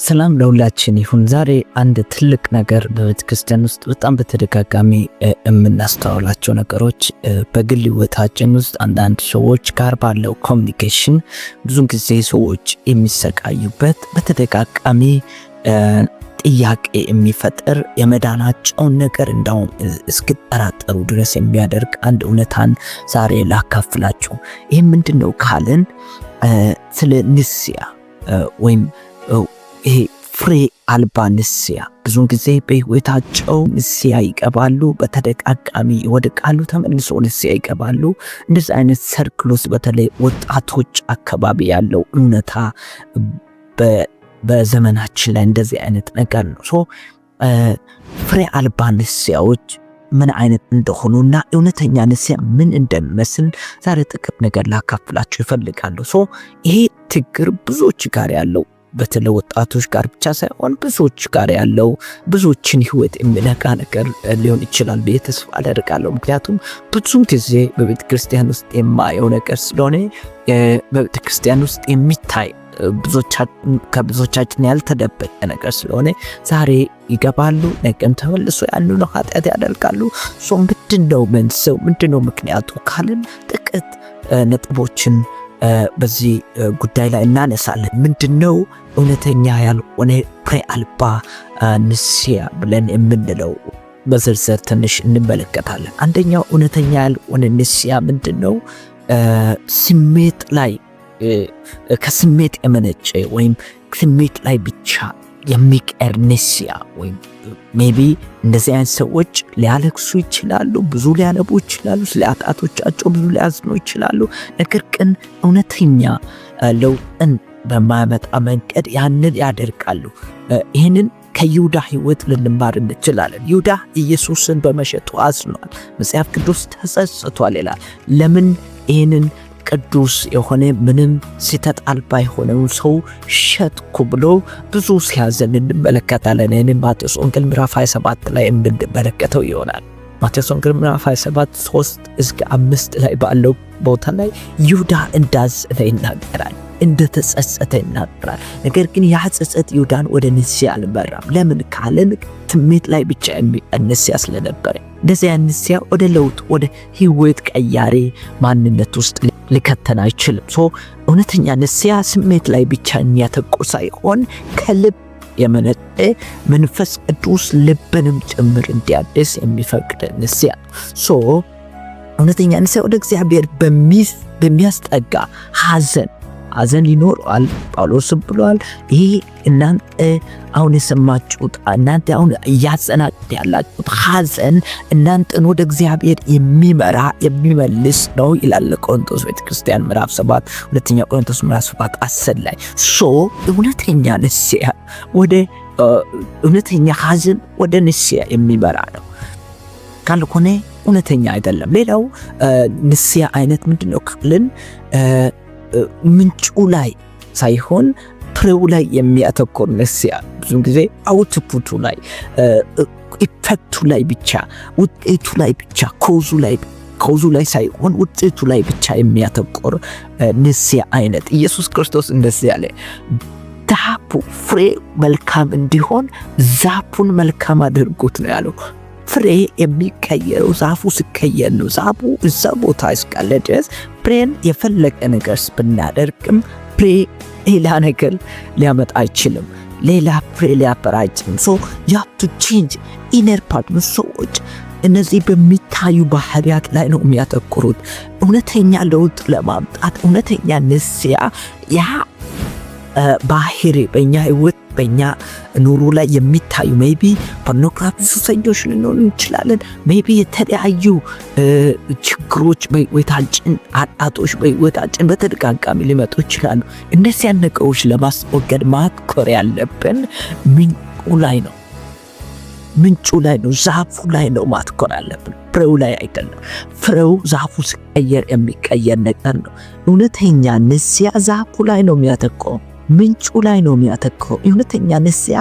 ሰላም ለሁላችን ይሁን። ዛሬ አንድ ትልቅ ነገር በቤተክርስቲያን ውስጥ በጣም በተደጋጋሚ የምናስተውላቸው ነገሮች በግል ህይወታችን ውስጥ አንዳንድ ሰዎች ጋር ባለው ኮሚኒኬሽን ብዙ ጊዜ ሰዎች የሚሰቃዩበት በተደጋጋሚ ጥያቄ የሚፈጠር የመዳናቸውን ነገር እንዳውም እስኪጠራጠሩ ድረስ የሚያደርግ አንድ እውነታን ዛሬ ላካፍላችሁ። ይህ ምንድነው ካልን ስለ ንስያ ወይም ይሄ ፍሬ አልባ ንስያ ብዙ ጊዜ በህይወታቸው ንስያ ይገባሉ፣ በተደጋጋሚ ይወድቃሉ፣ ተመልሶ ንስያ ይገባሉ። እንደዚህ አይነት ሰርክሎስ በተለይ ወጣቶች አካባቢ ያለው እውነታ በዘመናችን ላይ እንደዚህ አይነት ነገር ነው። ፍሬ አልባ ንስያዎች ምን አይነት እንደሆኑና እውነተኛ ንስያ ምን እንደሚመስል ዛሬ ጥቂት ነገር ላካፍላችሁ ይፈልጋሉ። ይሄ ችግር ብዙዎች ጋር ያለው በተለይ ወጣቶች ጋር ብቻ ሳይሆን ብዙዎች ጋር ያለው ብዙዎችን ህይወት የሚነካ ነገር ሊሆን ይችላል ብዬ ተስፋ አደርጋለሁ። ምክንያቱም ብዙ ጊዜ በቤተ ክርስቲያን ውስጥ የማየው ነገር ስለሆነ በቤተ ክርስቲያን ውስጥ የሚታይ ከብዙዎቻችን ያልተደበቀ ነገር ስለሆነ ዛሬ ይገባሉ፣ ነገም ተመልሶ ያንኑ ኃጢአት ያደርጋሉ። ምንድነው መንስኤው? ምንድነው ምክንያቱ ካልን ጥቂት ነጥቦችን በዚህ ጉዳይ ላይ እናነሳለን። ምንድነው እውነተኛ ያልሆነ ፍሬ አልባ ንስያ ብለን የምንለው በዝርዝር ትንሽ እንመለከታለን። አንደኛው እውነተኛ ያልሆነ ንስያ ምንድነው? ስሜት ላይ ከስሜት የመነጨ ወይም ስሜት ላይ ብቻ የሚቀር ንስያ ወይም ሜቢ እንደዚህ አይነት ሰዎች ሊያለቅሱ ይችላሉ፣ ብዙ ሊያነቡ ይችላሉ፣ ስለ ኃጢአቶቻቸው ብዙ ሊያዝኑ ይችላሉ። ነገር ግን እውነተኛ ለውጥን በማያመጣ መንገድ ያንን ያደርጋሉ። ይህንን ከይሁዳ ህይወት ልንማር እንችላለን። ይሁዳ ኢየሱስን በመሸጡ አዝኗል፣ መጽሐፍ ቅዱስ ተጸጽቷል ይላል። ለምን ይህንን ቅዱስ የሆነ ምንም ስህተት አልባ የሆነውን ሰው ሸጥኩ ብሎ ብዙ ሲያዘን እንመለከታለን። ይህንን ማቴዎስ ወንጌል ምዕራፍ 27 ላይ የምንመለከተው ይሆናል። ማቴዎስ ወንጌል ምዕራፍ 27 3-5 ላይ ባለው ቦታ ላይ ይሁዳ እንዳዘነ ይናገራል፣ እንደተጸጸተ ይናገራል። ነገር ግን ያ ጸጸት ይሁዳን ወደ ንስያ አልመራም። ለምን ካልን ስሜት ላይ ብቻ የሚቀር ንስያ ስለነበረ። እንደዚያ ንስያ ወደ ለውጥ ወደ ህይወት ቀያሪ ማንነት ውስጥ ሊከተን አይችልም። እውነተኛ ንስያ ስሜት ላይ ብቻ የሚያተኩር ሳይሆን ከልብ የመነጨ መንፈስ ቅዱስ ልብንም ጭምር እንዲያድስ የሚፈቅድ ንስያ። እውነተኛ ንስያ ወደ እግዚአብሔር በሚያስጠጋ ሐዘን ይኖረዋል። ጳውሎስም ብሏል፣ ይህ እናንተ አሁን የሰማችሁት እናንተ አሁን እያዘናችሁት ያላችሁት ሐዘን እናንተን ወደ እግዚአብሔር የሚመራ የሚመልስ ነው ይላል ቆሮንቶስ ቤተክርስቲያን ምዕራፍ 7 ሁለተኛ ቆሮንቶስ ምዕራፍ 7 10 ላይ። እውነተኛ ንስያ ወደ እውነተኛ ሐዘን ወደ ንስያ የሚመራ ነው ካልሆነ እውነተኛ አይደለም። ሌላው ንስያ አይነት ምንድነው ካልን ምንጩ ላይ ሳይሆን ፍሬው ላይ የሚያተኮር ንስያ። ብዙ ጊዜ አውትፑቱ ላይ ኢፌክቱ ላይ ብቻ ውጤቱ ላይ ብቻ ኮዙ ላይ ሳይሆን ውጤቱ ላይ ብቻ የሚያተኮር ንስያ አይነት። ኢየሱስ ክርስቶስ እንደዚህ ያለ ዛፉ ፍሬ መልካም እንዲሆን ዛፉን መልካም አድርጉት ነው ያለው። ፍሬ የሚቀየረው ዛፉ ሲቀየር ነው። ዛፉ እዛ ቦታ እስካለ ድረስ ፍሬን የፈለቀ ነገር ብናደርግም ፍሬ ሌላ ነገር ሊያመጣ አይችልም፣ ሌላ ፍሬ ሊያፈራ አይችልም። you have to change inner part። ሰዎች እነዚህ በሚታዩ ባህሪያት ላይ ነው የሚያተኩሩት። እውነተኛ ለውጥ ለማምጣት እውነተኛ ንስያ ያ ባህሪ በእኛ ህይወት በእኛ ኑሮ ላይ የሚታዩ ሜቢ ፖርኖግራፊ ሱሰኞች ልንሆን እንችላለን። ሜቢ የተለያዩ ችግሮች በህይወታችን ኃጢአቶች በህይወታችን በተደጋጋሚ ሊመጡ ይችላሉ። እነዚያን ነገሮች ለማስወገድ ማትኮር ያለብን ምንጩ ላይ ነው። ዛፉ ላይ ነው ማትኮር ያለብን፣ ፍሬው ላይ አይደለም። ፍሬው ዛፉ ሲቀየር የሚቀየር ነገር ነው። እውነተኛ ንስያ ዛፉ ላይ ነው የሚያተኮረው፣ ምንጩ ላይ ነው የሚያተኮረው። እውነተኛ ንስያ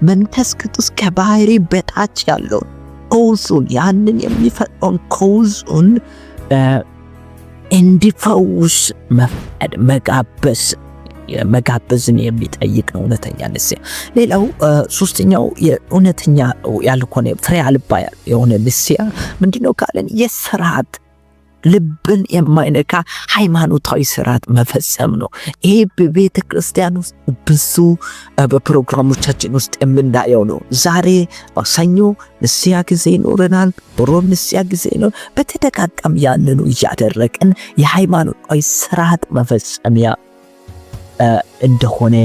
መንፈስ ቅዱስ ከባህሪ በታች ያለውን ኮዙን ያንን የሚፈጥረውን ኮዙን እንዲፈውስ መፍቀድ መጋበስ መጋበዝን የሚጠይቅ ነው እውነተኛ ንስሐ። ሌላው ሶስተኛው የእውነተኛ ያልሆነ ፍሬ አልባ የሆነ ንስሐ ምንድነው ካለን የስርዓት ልብን የማይነካ ሃይማኖታዊ ስርዓት መፈጸም ነው። ይሄ በቤተ ክርስቲያን ውስጥ ብዙ በፕሮግራሞቻችን ውስጥ የምናየው ነው። ዛሬ ሰኞ ንስሐ ጊዜ ይኖረናል፣ ሮብ ንስሐ ጊዜ ነው። በተደጋጋሚ ያንኑ እያደረግን የሃይማኖታዊ ስርዓት መፈጸሚያ እንደሆነ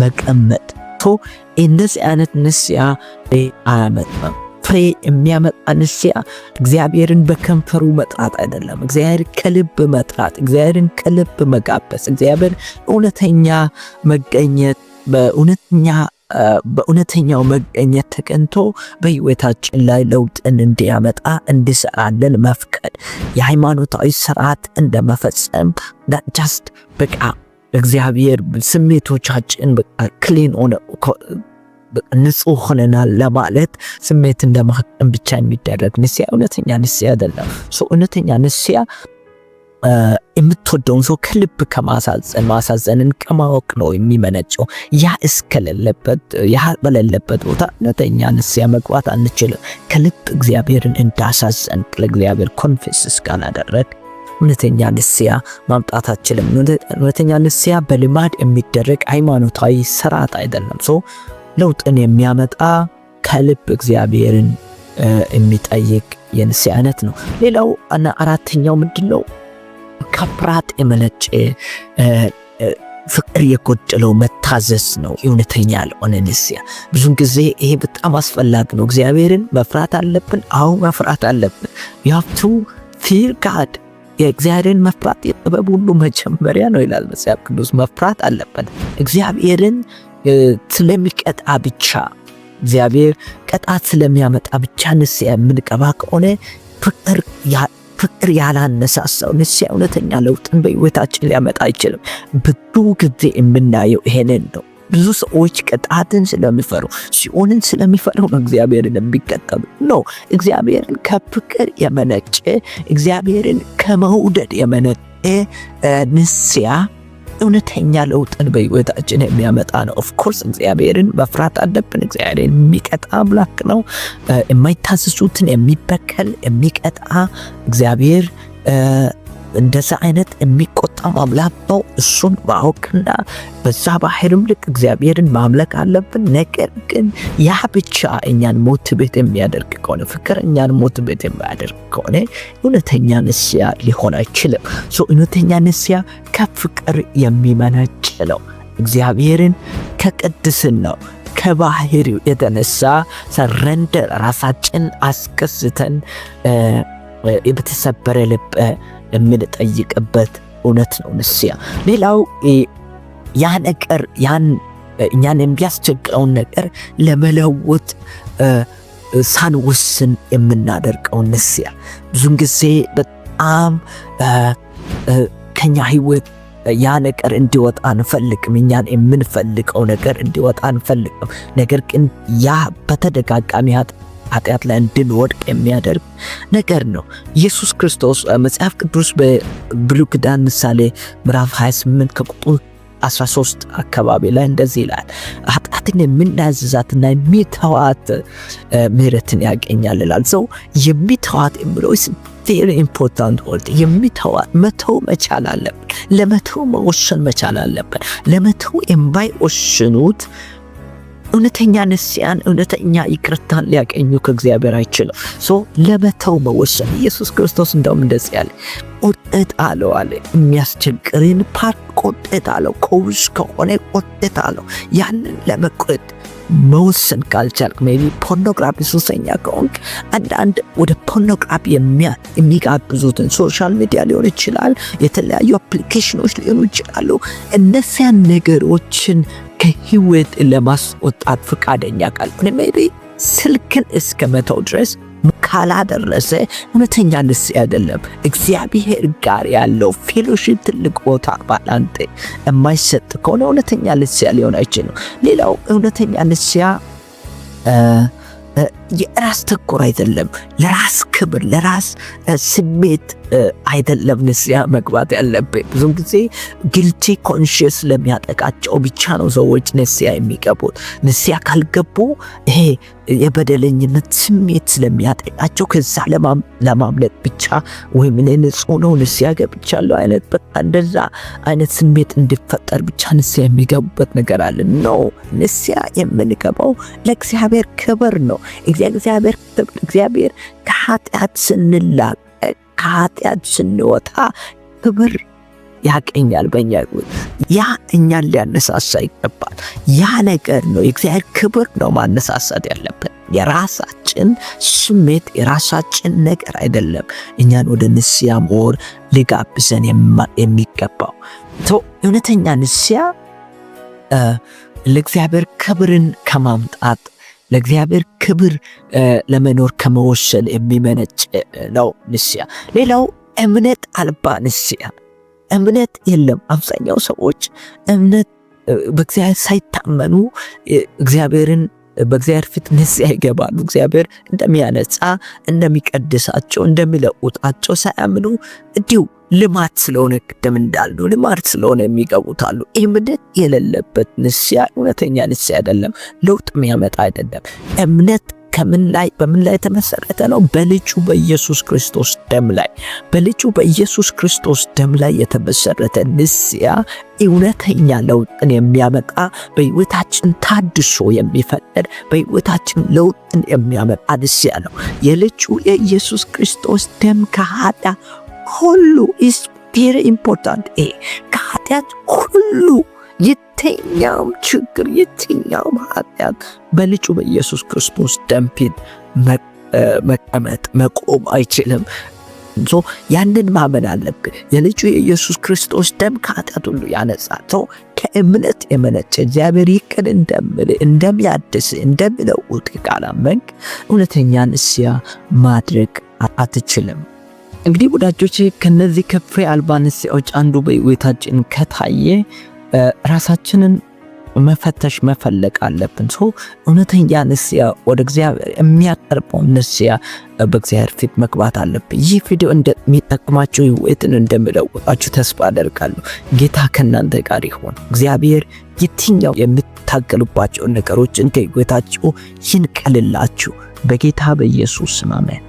መቀመጥ እንደዚህ አይነት ንስሐ አያመጣም። ፍሬ የሚያመጣ ንስሐ እግዚአብሔርን በከንፈሩ መጥራት አይደለም። እግዚአብሔር ከልብ መጥራት፣ እግዚአብሔርን ከልብ መጋበስ፣ እግዚአብሔር እውነተኛ መገኘት በእውነተኛው መገኘት ተቀንቶ በሕይወታችን ላይ ለውጥን እንዲያመጣ እንዲሰራልን መፍቀድ የሃይማኖታዊ ስርዓት እንደመፈጸም ጃስት በቃ እግዚአብሔር ስሜቶቻችን በቃ ክሊን ሆነ ንጹህ ሆነናል ለማለት ስሜት እንደማከም ብቻ የሚደረግ ንስሐ እውነተኛ ንስሐ አይደለም። እውነተኛ ንስሐ የምትወደውን ሰው ከልብ ማሳዘንን ከማወቅ ነው የሚመነጨው። ያ በሌለበት ቦታ እውነተኛ ንስሐ መግባት አንችልም። ከልብ እግዚአብሔርን እንዳሳዘን ለእግዚአብሔር ኮንፌስ እስካላደረግ እውነተኛ ንስሐ ማምጣት አችልም። እውነተኛ ንስሐ በልማድ የሚደረግ ሃይማኖታዊ ስርዓት አይደለም። ለውጥን የሚያመጣ ከልብ እግዚአብሔርን የሚጠይቅ የንስሐ አይነት ነው። ሌላው እና አራተኛው ምንድነው? ከፍርሃት የመነጨ ፍቅር የጎደለው መታዘዝ ነው። እውነተኛ ያልሆነ ንስሐ ብዙን ጊዜ ይሄ በጣም አስፈላጊ ነው። እግዚአብሔርን መፍራት አለብን። መፍራት አለብን። you have to fear God። የእግዚአብሔርን መፍራት የጥበብ ሁሉ መጀመሪያ ነው ይላል መጽሐፍ ቅዱስ። መፍራት አለብን እግዚአብሔርን ስለሚቀጣ ብቻ እግዚአብሔር ቅጣት ስለሚያመጣ ብቻ ንስሐ የምንገባ ከሆነ ፍቅር ያላነሳሳው ንስሐ እውነተኛ ለውጥን በሕይወታችን ሊያመጣ አይችልም። ብዙ ጊዜ የምናየው ይሄንን ነው። ብዙ ሰዎች ቅጣትን ስለሚፈሩ ሲኦልን ስለሚፈሩ ነው እግዚአብሔርን የሚከተሉ ነው። እግዚአብሔርን ከፍቅር የመነጨ እግዚአብሔርን ከመውደድ የመነጨ ንስሐ እውነተኛ ለውጥን በሕይወታችን የሚያመጣ ነው። ኦፍኮርስ እግዚአብሔርን መፍራት አለብን። እግዚአብሔርን የሚቀጣ አምላክ ነው። የማይታዘዙትን የሚበቀል የሚቀጣ እግዚአብሔር እንደዛ አይነት የሚቆጣ አምላክ ነው። እሱን ማወቅና በዛ ባህርም ልክ እግዚአብሔርን ማምለክ አለብን። ነገር ግን ያ ብቻ እኛን ሞቲቬት የሚያደርግ ከሆነ ፍቅር እኛን ሞቲቬት የሚያደርግ ከሆነ እውነተኛ ንስሐ ሊሆን አይችልም። እውነተኛ ንስሐ ከፍቅር የሚመነጭ ነው። እግዚአብሔርን ከቅድስናው ከባህሪው የተነሳ ሰረንደር ራሳችን አስከስተን በተሰበረ ልብ የምንጠይቅበት እውነት ነው ንስሐ። ሌላው ያ ነገር እኛን የሚያስቸግረውን ነገር ለመለወጥ ሳንወስን የምናደርገው ንስሐ ብዙን ጊዜ በጣም ከኛ ህይወት ያ ነገር እንዲወጣ አንፈልግም። እኛን የምንፈልገው ነገር እንዲወጣ አንፈልግም። ነገር ግን ያ በተደጋጋሚ ኃጢአት ላይ እንድንወድቅ የሚያደርግ ነገር ነው። ኢየሱስ ክርስቶስ መጽሐፍ ቅዱስ በብሉይ ኪዳን ምሳሌ ምዕራፍ 28 ከቁጥር 13 አካባቢ ላይ እንደዚህ ይላል፣ ኃጢአትን የምናዝዛትና የሚተዋት ምሕረትን ያገኛል ይላል። ሰው የሚተዋት የሚለው ቬሪ ኢምፖርታንት ወርድ። የሚተዋት መተው መቻል አለብን። ለመተው መወሰን መቻል አለብን። ለመተው የማይወስኑት እውነተኛ ንስሐን እውነተኛ ይቅርታን ሊያገኙ ከእግዚአብሔር አይችልም። ለመተው መወሰን ኢየሱስ ክርስቶስ እንደውም እንደዚህ ያለ ቁጥጥ አለው አለ። የሚያስቸግርን ፓርት ቁጥጥ አለው። ከውስጥ ከሆነ ቁጥጥ አለው። ያንን ለመቁረጥ መወሰን ካልቻልክ ሜቢ ፖርኖግራፊ ሱሰኛ ከሆንክ አንዳንድ ወደ ፖርኖግራፊ የሚጋብዙትን ሶሻል ሚዲያ ሊሆን ይችላል፣ የተለያዩ አፕሊኬሽኖች ሊሆኑ ይችላሉ። እነዚያን ነገሮችን ከህይወት ለማስወጣት ፈቃደኛ ካልሆነ ሜቢ ስልክን እስከ መተው ድረስ ካላደረሰ እውነተኛ ንስሐ አይደለም። እግዚአብሔር ጋር ያለው ፌሎሺፕ ትልቅ ቦታ ባላንተ የማይሰጥ ከሆነ እውነተኛ ንስሐ ሊሆን አይችልም። ሌላው እውነተኛ ንስሐ የራስ ተኮር አይደለም። ለራስ ክብር፣ ለራስ ስሜት አይደለም ንስያ መግባት ያለብን። ብዙም ጊዜ ጊልቲ ኮንሽስ ለሚያጠቃቸው ብቻ ነው ሰዎች ንስያ የሚገቡት። ንስያ ካልገቡ ይሄ የበደለኝነት ስሜት ስለሚያጠቃቸው ከዛ ለማምለጥ ብቻ ወይም እኔ ንጹህ ነው ንስያ ገብቻለሁ አይነት በቃ እንደዛ አይነት ስሜት እንዲፈጠር ብቻ ንስያ የሚገቡበት ነገር አለ። ነው ንስያ የምንገባው ለእግዚአብሔር ክብር ነው። እግዚአብሔር ከኃጢአት ስንላቀቅ ከኃጢአት ስንወጣ ክብር ያቀኛል በእኛ ሕይወት። ያ እኛን ሊያነሳሳ ይገባል። ያ ነገር ነው የእግዚአብሔር ክብር ነው ማነሳሳት ያለበት። የራሳችን ስሜት የራሳችን ነገር አይደለም እኛን ወደ ንስያ መሆን ሊጋብዘን የሚገባው። እውነተኛ ንስያ ለእግዚአብሔር ክብርን ከማምጣት ለእግዚአብሔር ክብር ለመኖር ከመወሰን የሚመነጭ ነው ንስያ። ሌላው እምነት አልባ ንስያ። እምነት የለም። አብዛኛው ሰዎች እምነት በእግዚአብሔር ሳይታመኑ በእግዚአብሔር ፊት ንስያ ይገባሉ። እግዚአብሔር እንደሚያነጻ እንደሚቀድሳቸው እንደሚለውጣቸው ሳያምኑ እንዲሁ ልማት ስለሆነ ቅድም እንዳልነው ልማት ስለሆነ የሚገቡታሉ። እምነት የሌለበት ንስያ እውነተኛ ንስያ አይደለም፣ ለውጥ የሚያመጣ አይደለም። እምነት በምን ላይ የተመሰረተ ነው? በልጁ በኢየሱስ ክርስቶስ ደም ላይ። በልጁ በኢየሱስ ክርስቶስ ደም ላይ የተመሰረተ ንስያ እውነተኛ ለውጥን የሚያመጣ በሕይወታችን ታድሶ የሚፈጠር በሕይወታችን ለውጥን የሚያመጣ ንስያ ነው። የልጁ የኢየሱስ ክርስቶስ ደም ከኃጢአት ሁሉ is very important። ከኃጢአት ሁሉ የትኛውም ችግር የትኛውም ኃጢአት በልጁ በኢየሱስ ክርስቶስ ደም ፊት መቀመጥ መቆም አይችልም። ያንን ማመን አለብን። የልጁ የኢየሱስ ክርስቶስ ደም ከኃጢአት ሁሉ ያነጻው ከእምነት የመነጨ እግዚአብሔር ይቅር እንደሚያድስ እንደሚለውጥ ካላመንክ እውነተኛ ንስያ ማድረግ አትችልም። እንግዲህ ወዳጆቼ ከነዚህ ከፍሬ አልባ ንስያዎች አንዱ በሕይወታችን ከታየ ራሳችንን መፈተሽ መፈለግ አለብን። እውነተኛ ንስያ ወደ እግዚአብሔር የሚያቀርበው ንስያ በእግዚአብሔር ፊት መግባት አለብን። ይህ ቪዲዮ እንደሚጠቅማችሁ ሕይወትን እንደሚለውጣችሁ ተስፋ አደርጋለሁ። ጌታ ከእናንተ ጋር ይሁን። እግዚአብሔር የትኛው የምታገሉባቸውን ነገሮች ከሕይወታችሁ ይንቀልላችሁ። በጌታ በኢየሱስ ስም አሜን።